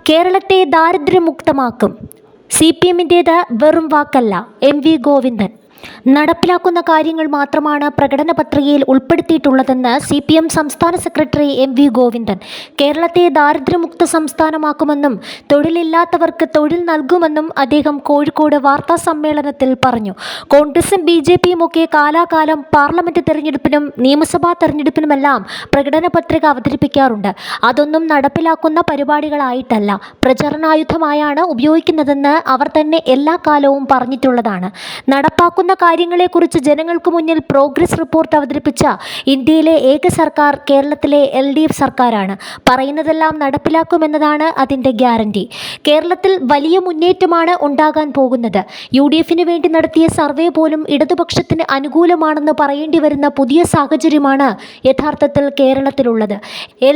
കേരളത്തെ ദാരിദ്ര്യമുക്തമാക്കും. CPMന്റേത് വെറും വാക്കല്ല. MV ഗോവിന്ദൻ. നടപ്പിലാക്കുന്ന കാര്യങ്ങൾ മാത്രമാണ് പ്രകടന പത്രികയിൽ ഉൾപ്പെടുത്തിയിട്ടുള്ളതെന്ന് CPM സംസ്ഥാന സെക്രട്ടറി MV ഗോവിന്ദൻ. കേരളത്തെ ദാരിദ്ര്യമുക്ത സംസ്ഥാനമാക്കുമെന്നും തൊഴിലില്ലാത്തവർക്ക് തൊഴിൽ നൽകുമെന്നും അദ്ദേഹം കോഴിക്കോട് വാർത്താ സമ്മേളനത്തിൽ പറഞ്ഞു. കോൺഗ്രസും BJPയും ഒക്കെ കാലാകാലം പാർലമെന്റ് തെരഞ്ഞെടുപ്പിനും നിയമസഭാ തെരഞ്ഞെടുപ്പിനുമെല്ലാം പ്രകടന പത്രിക അവതരിപ്പിക്കാറുണ്ട്. അതൊന്നും നടപ്പിലാക്കുന്ന പരിപാടികളായിട്ടല്ല, പ്രചരണായുധമായാണ് ഉപയോഗിക്കുന്നതെന്ന് അവർ തന്നെ എല്ലാ കാലവും പറഞ്ഞിട്ടുള്ളതാണ്. നടപ്പാക്കുന്ന കാര്യങ്ങളെക്കുറിച്ച് ജനങ്ങൾക്ക് മുന്നിൽ പ്രോഗ്രസ് റിപ്പോർട്ട് അവതരിപ്പിച്ച ഇന്ത്യയിലെ ഏക സർക്കാർ കേരളത്തിലെ LDF സർക്കാരാണ്. പറയുന്നതെല്ലാം നടപ്പിലാക്കുമെന്നതാണ് അതിൻ്റെ ഗ്യാരണ്ടി. കേരളത്തിൽ വലിയ മുന്നേറ്റമാണ് ഉണ്ടാകാൻ പോകുന്നത്. UDFന് വേണ്ടി നടത്തിയ സർവേ പോലും ഇടതുപക്ഷത്തിന് അനുകൂലമാണെന്ന് പറയേണ്ടി വരുന്ന പുതിയ സാഹചര്യമാണ് യഥാർത്ഥത്തിൽ കേരളത്തിലുള്ളത്.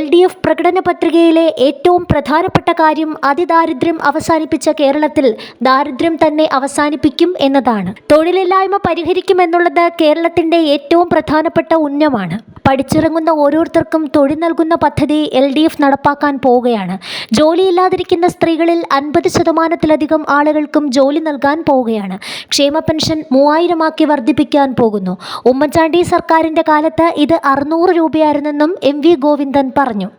LDF പ്രകടന പത്രികയിലെ ഏറ്റവും പ്രധാനപ്പെട്ട കാര്യം അതിദാരിദ്ര്യം അവസാനിപ്പിച്ച കേരളത്തിൽ ദാരിദ്ര്യം തന്നെ അവസാനിപ്പിക്കും എന്നതാണ്. തൊഴിലില്ലായ്മ പരിഹരിക്കുമെന്നുള്ളത് കേരളത്തിൻ്റെ ഏറ്റവും പ്രധാനപ്പെട്ട ഉന്നമാണ്. പഠിച്ചിറങ്ങുന്ന ഓരോരുത്തർക്കും തൊഴിൽ നൽകുന്ന പദ്ധതി LDF നടപ്പാക്കാൻ പോവുകയാണ്. ജോലിയില്ലാതിരിക്കുന്ന സ്ത്രീകളിൽ 50% ആളുകൾക്കും ജോലി നൽകാൻ പോവുകയാണ്. ക്ഷേമ പെൻഷൻ 3000 വർദ്ധിപ്പിക്കാൻ പോകുന്നു. ഉമ്മൻചാണ്ടി സർക്കാരിൻ്റെ കാലത്ത് ഇത് 600 രൂപയായിരുന്നെന്നും MV ഗോവിന്ദൻ പറഞ്ഞു.